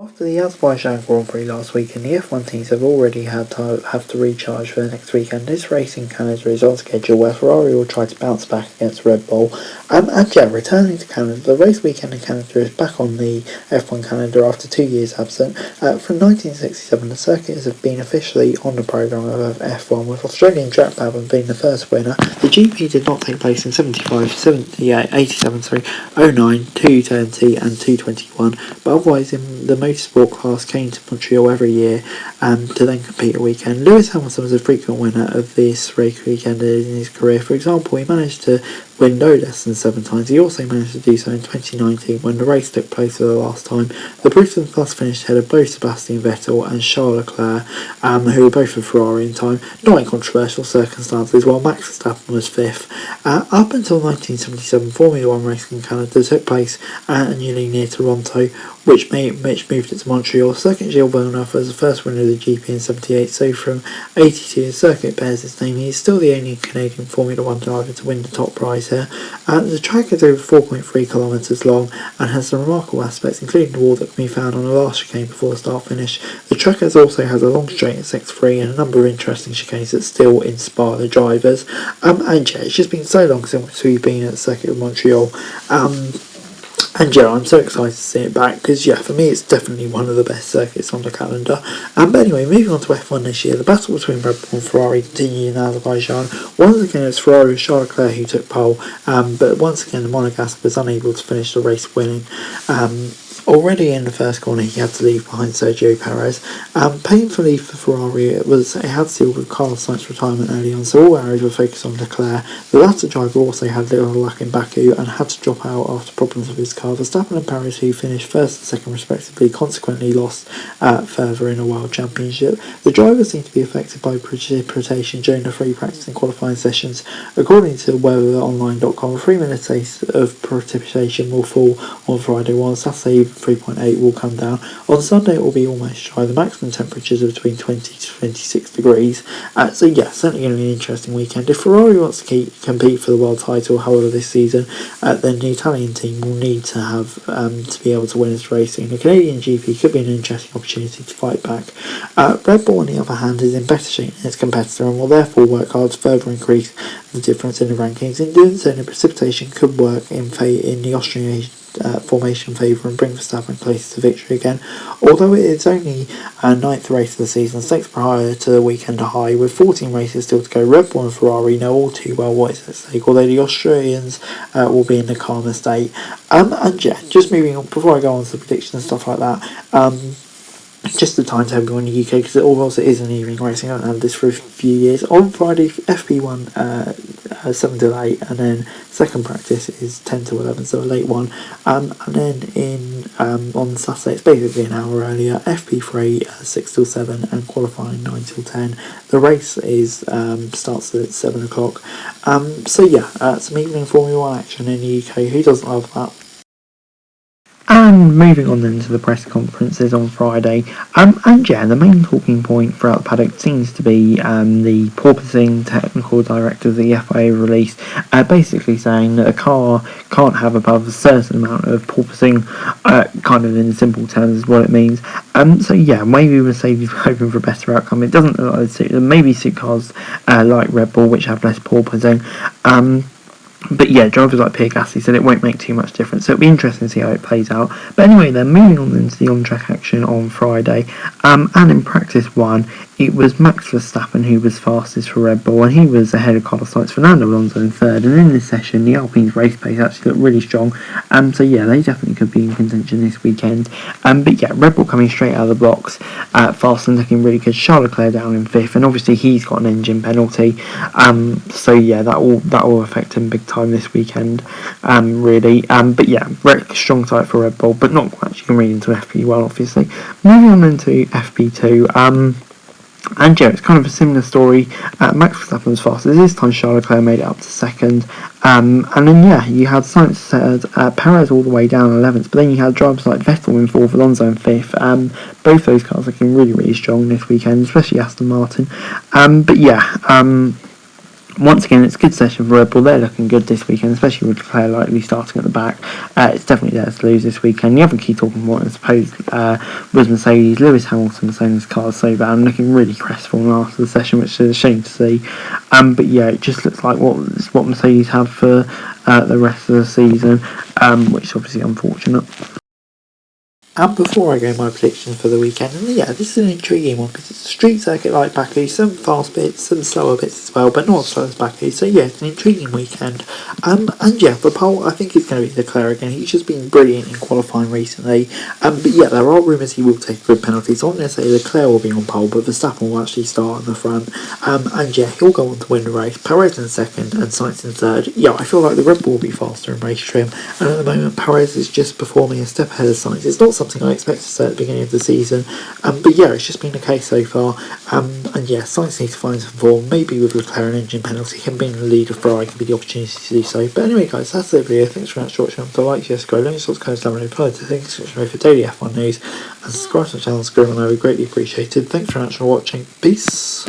After the Azerbaijan Grand Prix last weekend, the F1 teams have already have to recharge for the next weekend. This race in Canada is on schedule where Ferrari will try to bounce back against Red Bull. Returning to Canada, the race weekend in Canada is back on the F1 calendar after 2 years absent. From 1967, the circuits have been officially on the programme of F1, with Australian track Brabham being the first winner. The GP did not take place in 75, 78, 87, 09, 220 and 221, but otherwise in the motorsport class came to Montreal every year to then compete a weekend. Lewis Hamilton was a frequent winner of this race weekend in his career. For example, he managed to win no less than 7 times. He also managed to do so in 2019 when the race took place for the last time. The Britain Plus finished ahead of both Sebastian Vettel and Charles Leclerc, who were both for Ferrari in time, not in controversial circumstances, while Max Verstappen was 5th. Up until 1977, Formula 1 racing in Canada took place annually near Toronto, which moved it to Montreal. Circuit Gilles Villeneuve was the first winner of the GP in 78, so from 82 the circuit bears its name. He is still the only Canadian Formula 1 driver to win the top prize here. The track is over 4.3 kilometres long and has some remarkable aspects, including the wall that can be found on the last chicane before the start finish. The track also has a long straight at 6.3 and a number of interesting chicanes that still inspire the drivers. It's just been so long since we've been at the Circuit of Montreal. I'm so excited to see it back because, for me, it's definitely one of the best circuits on the calendar. But anyway, moving on to F1 this year, the battle between Red Bull and Ferrari continued in Azerbaijan. Once again, it's Ferrari with Charles Leclerc who took pole, but once again, the Monegasque was unable to finish the race winning. Already in the first corner, he had to leave behind Sergio Perez. Painfully for Ferrari, it had to deal with Carlos Sainz's retirement early on, so all arrows were focused on Leclerc. The latter driver also had little luck in Baku and had to drop out after problems with his car. Verstappen and Perez, who finished first and second respectively, consequently lost further in a World Championship. The drivers seemed to be affected by precipitation during the free practice and qualifying sessions. According to weatheronline.com, a 3-minute taste of precipitation will fall on Friday, while on Saturday 3.8 will come down. On Sunday it will be almost dry. The maximum temperatures are between 20 to 26 degrees. Certainly going to be an interesting weekend. If Ferrari wants to compete for the world title, however, this season, then the Italian team will need to have to be able to win its racing. The Canadian GP could be an interesting opportunity to fight back. Red Bull, on the other hand, is in better shape than its competitor and will therefore work hard to further increase the difference in the rankings. In doing so, the precipitation could work in the Austrian formation favour and bring Verstappen closer to victory again. Although it is only a 9th race of the season, 6 prior to the weekend high, with 14 races still to go, Red Bull and Ferrari know all too well what is at stake, although the Australians will be in the calmer state. Just moving on, before I go on to the predictions and stuff like that, just the timetable in the UK, because it is an evening racing. I haven't had this for a few years. On Friday, FP1 7 till 8, and then second practice is 10 till 11, so a late one. And then on Saturday, it's basically an hour earlier. FP3 6 till 7, and qualifying 9 till 10. The race starts at 7 o'clock. Some evening Formula 1 action in the UK. Who doesn't love that? And moving on then to the press conferences on Friday, the main talking point throughout the paddock seems to be the porpoising technical directive that the FIA released, basically saying that a car can't have above a certain amount of porpoising, kind of in simple terms is what it means. Maybe Mercedes were hoping for a better outcome. It doesn't look like it maybe suit cars like Red Bull, which have less porpoising. Drivers like Pierre Gasly said it won't make too much difference, so it'll be interesting to see how it plays out. But anyway, then moving on into the on-track action on Friday, and in practice 1, it was Max Verstappen who was fastest for Red Bull, and he was ahead of Carlos Sainz, Fernando Alonso in 3rd, and in this session the Alpine's race pace actually looked really strong, they definitely could be in contention this weekend. Red Bull coming straight out of the blocks, fast and looking really good. Charles Leclerc down in 5th, and obviously he's got an engine penalty, that will affect him big time this weekend, really. Very strong side for Red Bull, but not much you can read into FP1, obviously. Moving on into FP2, it's kind of a similar story. Max Verstappen was fastest. This time Charles Leclerc made it up to 2nd. You had Sainz 3rd, Perez all the way down 11th, but then you had drivers like Vettel in 4th, Alonso in 5th. Both those cars looking really, really strong this weekend, especially Aston Martin. once again, it's a good session for Red Bull. They're looking good this weekend, especially with Leclerc likely starting at the back. It's definitely theirs to lose this weekend. The other key talking point, I suppose, was Mercedes. Lewis Hamilton was saying his car's so bad and looking really crestfallen after the session, which is a shame to see. But yeah, it just looks like what Mercedes have for the rest of the season, which is obviously unfortunate. And before I go my predictions for the weekend, and yeah, this is an intriguing one because it's a street circuit like Baku, some fast bits, some slower bits as well, but not as slow as Baku. So yeah, it's an intriguing weekend. And yeah, the pole, I think it's going to be Leclerc again. He's just been brilliant in qualifying recently. But yeah, there are rumours he will take grid penalties. So I'm going to say Leclerc will be on pole, but Verstappen will actually start on the front. And yeah, he'll go on to win the race. Perez in second and Sainz in third. Yeah, I feel like the Red Bull will be faster in race trim. And at the moment, Perez is just performing a step ahead of Sainz. It's not something I expect to say at the beginning of the season, but yeah, it's just been the case so far. And yeah, Sainz needs to find some form. Maybe with Leclerc an engine penalty, him being the lead of Ferrari can be the opportunity to do so. But anyway, guys, that's the video. Thanks very much for watching. So like, yes, go, learn subscribe down below, follow to thanks for daily F1 news, and subscribe to the channel. Subscribe, and I would greatly appreciated. Thanks very much for watching. Peace.